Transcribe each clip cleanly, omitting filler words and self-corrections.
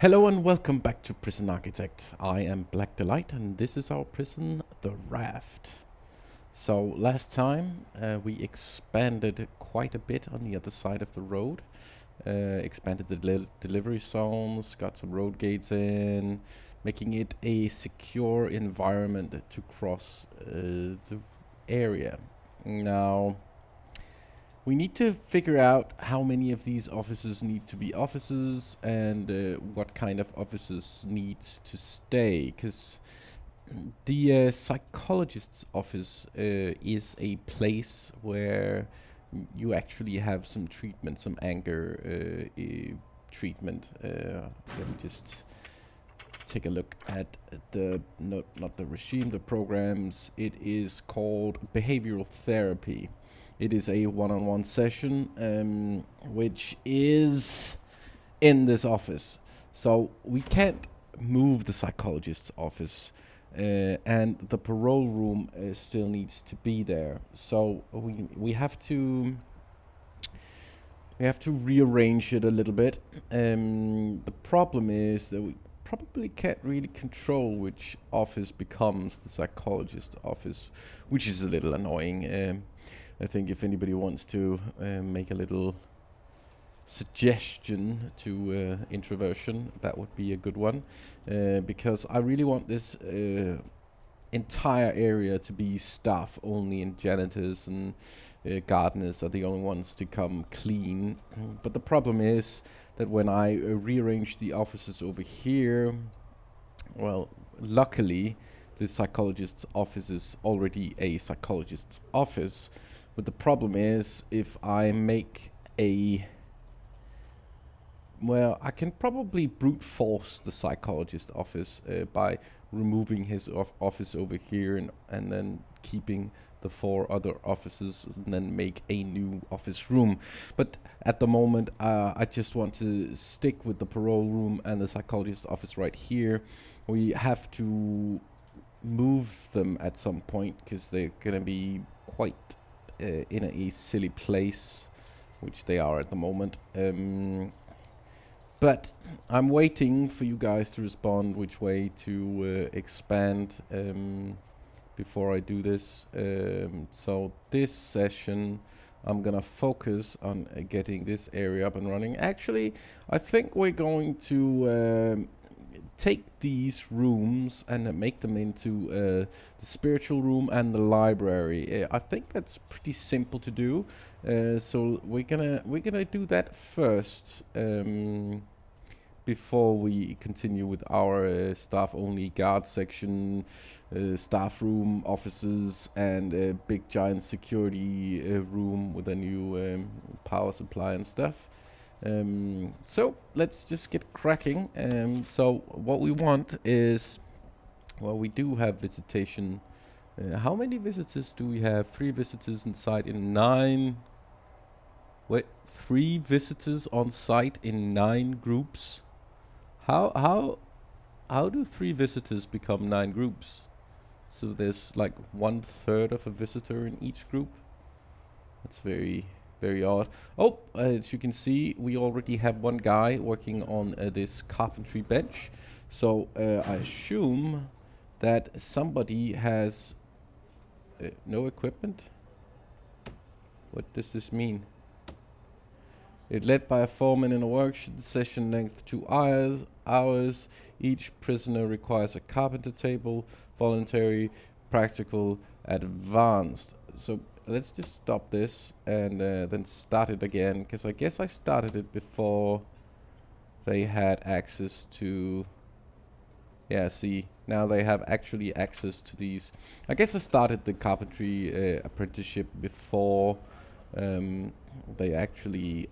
Hello and welcome back to Prison Architect. I am Blackdelight and this is our prison, the Raft. So last time we expanded quite a bit on the other side of the road. Expanded the delivery zones, got some road gates in, making it a secure environment to cross the area. Now, we need to figure out how many of these offices need to be offices and what kind of offices needs to stay, because the psychologist's office is a place where you actually have some treatment, some anger treatment. Let me just take a look at the, not the regime, the programs. It is called behavioral therapy. It is a one-on-one session, which is in this office. So we can't move the psychologist's office, and the parole room still needs to be there. So we have to rearrange it a little bit. The problem is that we probably can't really control which office becomes the psychologist's office, which is a little annoying. I think if anybody wants to make a little suggestion to introversion, that would be a good one, because I really want this entire area to be staff only, and janitors and gardeners are the only ones to come clean. But the problem is that when I rearrange the offices over here, well, luckily the psychologist's office is already a psychologist's office. But the problem is, if I make I can probably brute force the psychologist office by removing his office over here and then keeping the 4 other offices and then make a new office room. But at the moment, I just want to stick with the parole room and the psychologist's office right here. We have to move them at some point because they're going to be quite in a silly place, which they are at the moment. But I'm waiting for you guys to respond which way to expand before I do this. So this session, I'm gonna focus on getting this area up and running. Actually, I think we're going to take these rooms and make them into the spiritual room and the library. I think that's pretty simple to do. So we're gonna do that first before we continue with our staff only guard section, staff room, offices, and a big giant security room with a new power supply and stuff. So let's just get cracking. So what we want is, well, we do have visitation. How many visitors do we have? 3 visitors inside in 9. Wait, 3 visitors on site in 9 groups. How do 3 visitors become 9 groups? So there's like 1/3 of a visitor in each group. That's very odd. Oh, as you can see, we already have 1 guy working on this carpentry bench. So I assume that somebody has no equipment. What does this mean? It led by a foreman in a work session length 2 hours. Each prisoner requires a carpenter table, voluntary, practical, advanced. So let's just stop this and then start it again, because I guess I started it before they had access to... Yeah, see, now they have actually access to these. I guess I started the carpentry apprenticeship before they actually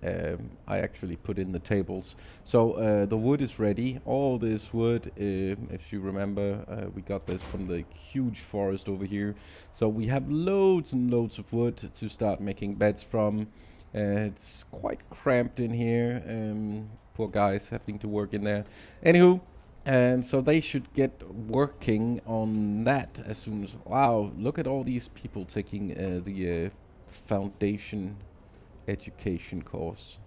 I actually put in the tables. So the wood is ready. All this wood, if you remember, we got this from the huge forest over here. So we have loads and loads of wood to start making beds from. It's quite cramped in here. Poor guys having to work in there. Anywho, so they should get working on that as soon as... Wow, look at all these people taking the foundation education course.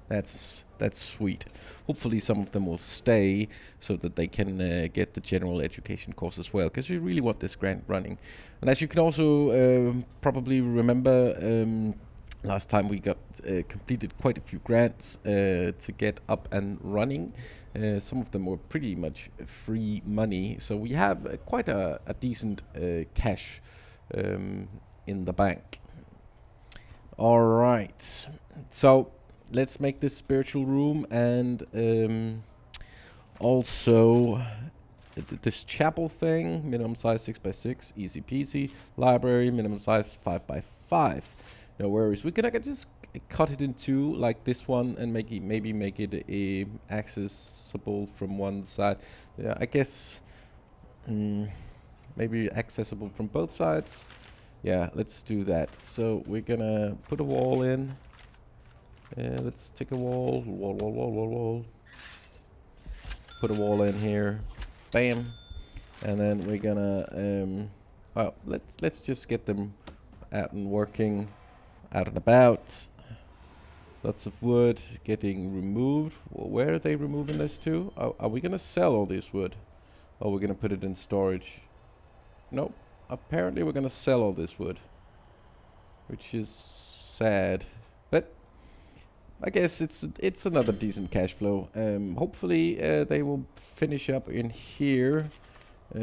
That's sweet. Hopefully some of them will stay so that they can get the general education course as well, because we really want this grant running. And as you can also probably remember, last time we got completed quite a few grants to get up and running. Some of them were pretty much free money, so we have quite a decent cash in the bank. All right, so let's make this spiritual room, and also this chapel thing, minimum size 6x6, easy peasy. Library, minimum size 5x5. No worries. We can just cut it in two like this one and maybe make it accessible from one side. Yeah, I guess maybe accessible from both sides. Yeah, let's do that. So we're gonna put a wall in. Let's take a wall. Put a wall in here. Bam. And then we're gonna well, let's just get them out and working, out and about. Lots of wood getting removed. Where are they removing this to? Are we gonna sell all this wood? Or we're gonna put it in storage? Nope. Apparently we're gonna sell all this wood, which is sad, but I guess it's another decent cash flow. Hopefully they will finish up in here. I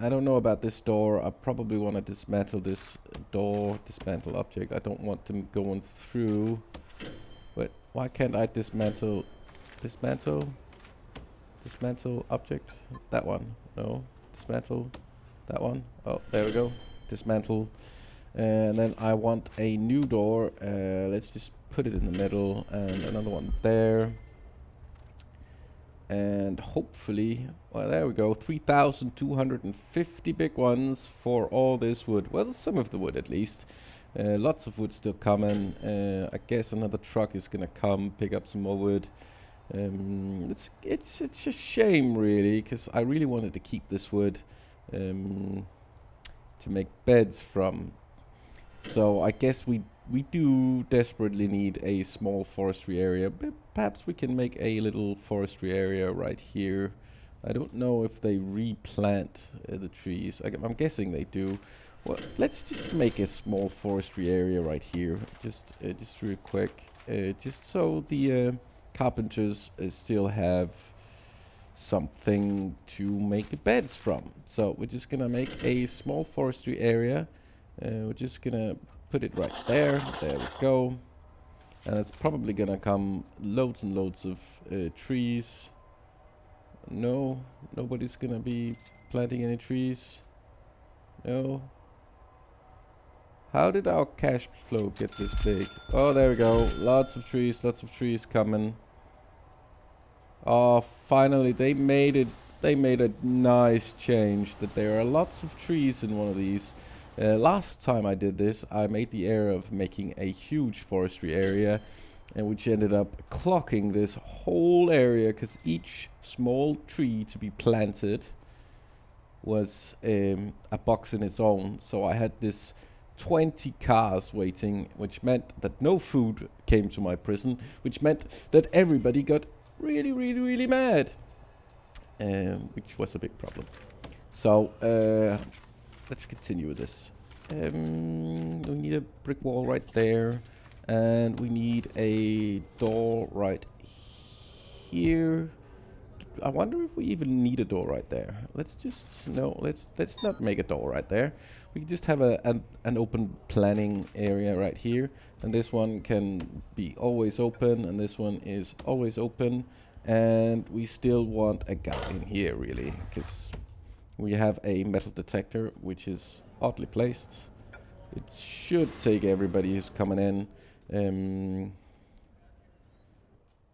don't know about this door. I probably want to dismantle this door, dismantle object. I don't want them going through. But why can't I dismantle object? That one. No. Dismantle that one. Oh, there we go. Dismantle. And then I want a new door. Let's just put it in the middle, and another one there. And hopefully, well, there we go. 3,250 big ones for all this wood. Well, some of the wood at least. Lots of wood still coming. I guess another truck is gonna come pick up some more wood. It's a shame really, because I really wanted to keep this wood to make beds from. So I guess we do desperately need a small forestry area, but perhaps we can make a little forestry area right here. I don't know if they replant the trees. I'm guessing they do. Well, let's just make a small forestry area right here, just real quick, just so the carpenters still have something to make beds from. So we're just gonna make a small forestry area. We're just gonna put it right there. There we go. And it's probably gonna come loads and loads of trees. No, nobody's gonna be planting any trees. No. How did our cash flow get this big? Oh, there we go. Lots of trees coming. Oh, finally they made it. They made a nice change that there are lots of trees in one of these. Last time I did this, I made the error of making a huge forestry area, and which ended up clocking this whole area, because each small tree to be planted was a box in its own. So I had this 20 cars waiting, which meant that no food came to my prison, which meant that everybody got really mad, which was a big problem. So let's continue with this. We need a brick wall right there, and we need a door right here. I wonder if we even need a door right there. Let's not make a door right there. We can just have an open planning area right here, and this one can be always open, and this one is always open, and we still want a guy in here really, because we have a metal detector which is oddly placed. It should take everybody who's coming in.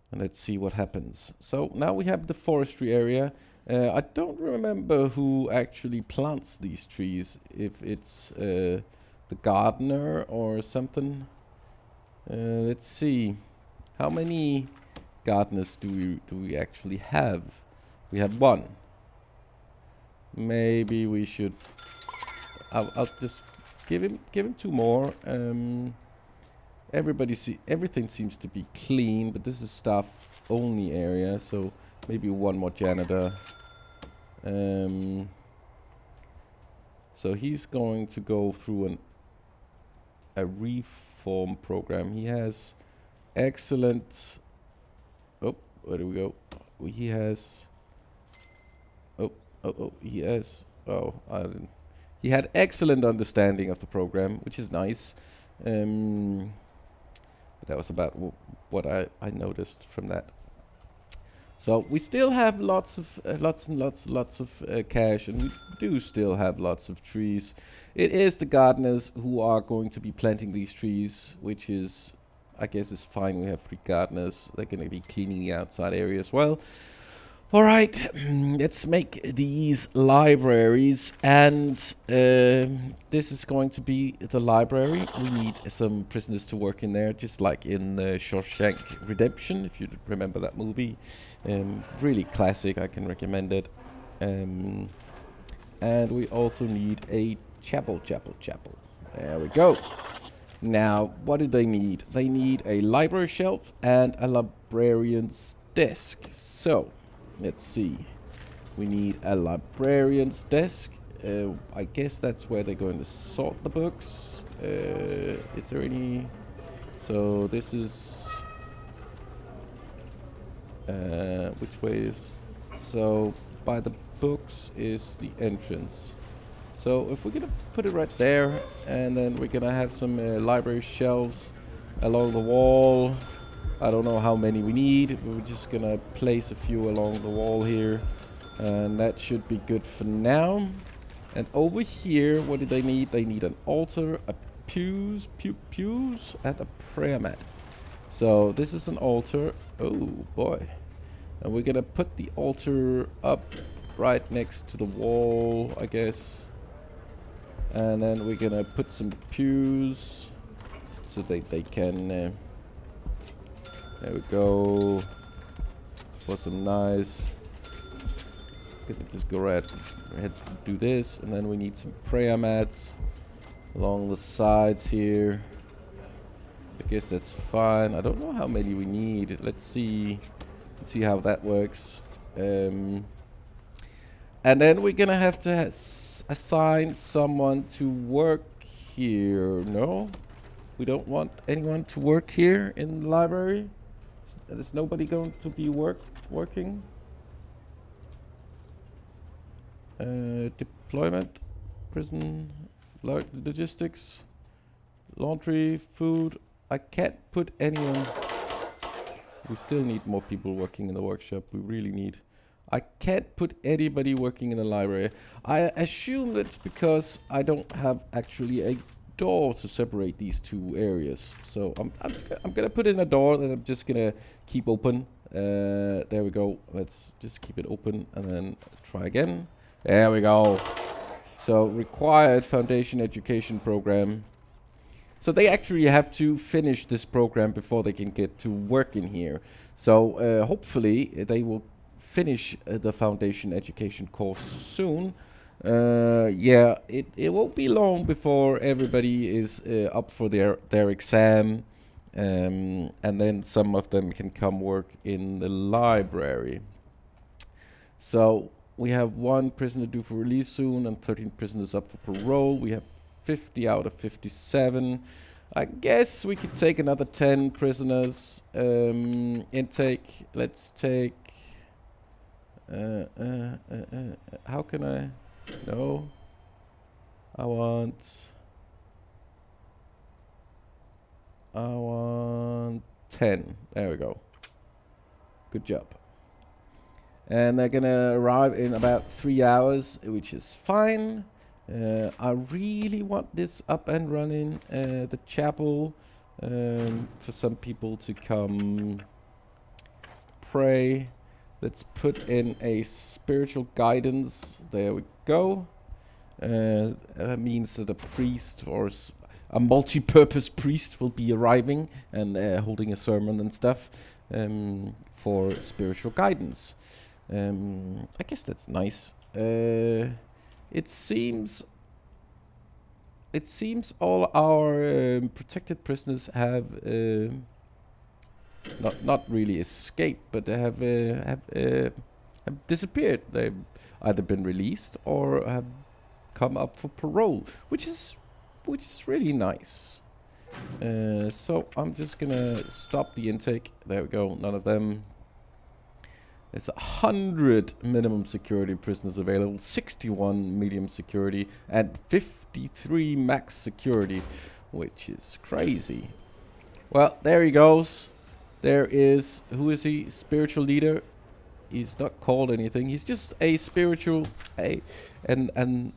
And let's see what happens. So now we have the forestry area. I don't remember who actually plants these trees, if it's the gardener or something. Let's see. How many gardeners do we actually have? We have one. Maybe we should. I'll just give him 2 more. everything seems to be clean, but this is staff only area, so maybe one more janitor. So he's going to go through a reform program. He has excellent. Oh, where do we go? He has. He has. Oh, I didn't. He had excellent understanding of the program, which is nice. But that was about what I noticed from that. So we still have lots of cash, and we do still have lots of trees. It is the gardeners who are going to be planting these trees, which is, I guess, is fine. We have 3 gardeners. They're going to be cleaning the outside area as well. All right, let's make these libraries, and this is going to be the library. We need some prisoners to work in there, just like in Shawshank Redemption, if you remember that movie. Really classic, I can recommend it. And we also need a chapel. There we go. Now, what do they need? They need a library shelf and a librarian's desk. So, let's see. We need a librarian's desk. I guess that's where they're going to sort the books. Is there any... So this is... which way is... So by the books is the entrance. So if we're going to put it right there, and then we're going to have some library shelves along the wall. I don't know how many we need. We're just gonna place a few along the wall here, and that should be good for now. And over here, what do they need? They need an altar, a pews, and a prayer mat. So this is an altar. Oh boy. And we're gonna put the altar up right next to the wall, I guess. And then we're gonna put some pews so that they can... there we go. For some nice. Gonna just go right ahead and do this, and then we need some prayer mats along the sides here. I guess that's fine. I don't know how many we need. Let's see. Let's see how that works. And then we're gonna have to assign someone to work here. No, we don't want anyone to work here in the library. There's nobody going to be working. Deployment, prison, logistics, laundry, food. I can't put anyone. We still need more people working in the workshop. We really need. I can't put anybody working in the library. I assume that's because I don't have actually a door to separate these 2 areas. So I'm gonna put in a door that I'm just gonna keep open. There we go. Let's just keep it open and then try again. There we go. So required foundation education program. So they actually have to finish this program before they can get to work in here. So hopefully they will finish the foundation education course soon. Yeah, it won't be long before everybody is up for their exam, and then some of them can come work in the library. So we have 1 prisoner due for release soon and 13 prisoners up for parole. We have 50 out of 57. I guess we could take another 10 prisoners. Intake. Let's take... how can I... No. I want 10. There we go. Good job. And they're gonna arrive in about 3 hours, which is fine. I really want this up and running, the chapel, for some people to come pray. Let's put in a spiritual guidance. There we go. That means that a priest or a multi-purpose priest will be arriving and holding a sermon and stuff for spiritual guidance. I guess that's nice. It seems it seems all our protected prisoners have not really escaped, but they have disappeared. They've either been released or have come up for parole, which is really nice. So I'm just gonna stop the intake. There we go. None of them. There's 100 minimum security prisoners available, 61 medium security, and 53 max security, which is crazy. Well, there he goes. There is, who is he? Spiritual leader. He's not called anything. He's just a spiritual, a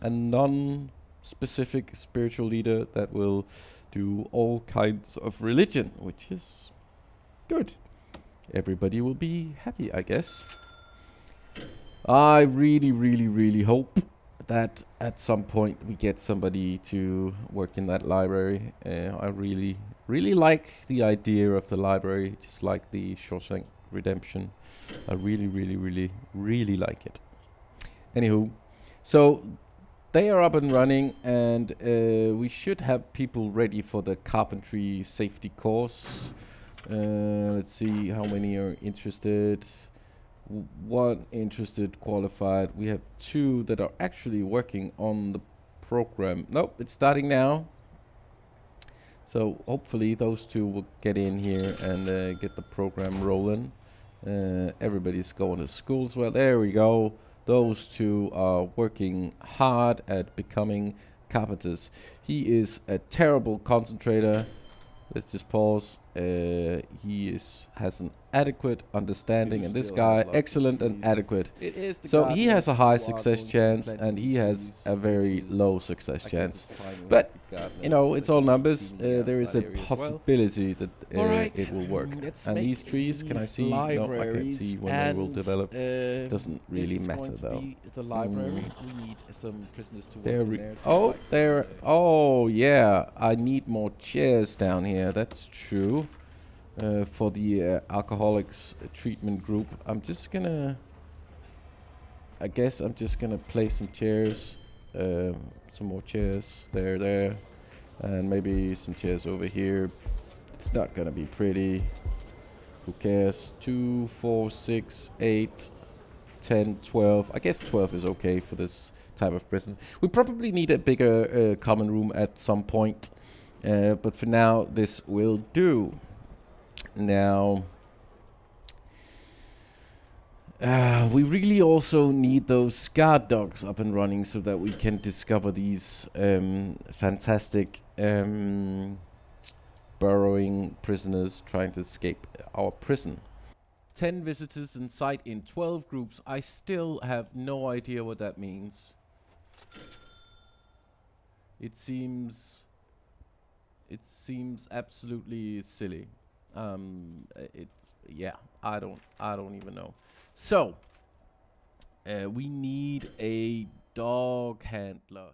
non-specific spiritual leader that will do all kinds of religion, which is good. Everybody will be happy, I guess. I really hope that at some point we get somebody to work in that library. I really like the idea of the library, just like the Shawshank Redemption. I really like it. Anywho, so they are up and running, and we should have people ready for the carpentry safety course. Let's see how many are interested. One interested, qualified. We have 2 that are actually working on the program. Nope, it's starting now. So hopefully those 2 will get in here and get the program rolling. Everybody's going to school as well. There we go. Those 2 are working hard at becoming carpenters. He is a terrible concentrator. Let's just pause. He has an adequate understanding, and this guy, excellent and adequate. So he has a high success chance, and he has a very low success chance. But, you know, it's all numbers. There is a possibility that it will work. And these trees, can I see? No, I can't see when they will develop. Doesn't really matter, though. The library. We need some prisoners to work There in we there. oh, there. Oh, yeah. I need more chairs down here. That's true. For the alcoholics treatment group, I guess I'm just gonna place some chairs, some more chairs there, and maybe some chairs over here. It's not gonna be pretty. Who cares? 2, 4, 6, 8, 10, 12. I guess 12 is okay for this type of prison. We probably need a bigger common room at some point, but for now this will do. Now, we really also need those guard dogs up and running so that we can discover these fantastic burrowing prisoners trying to escape our prison. 10 visitors in sight in 12 groups. I still have no idea what that means. It seems absolutely silly. I don't even know. So we need a dog handler.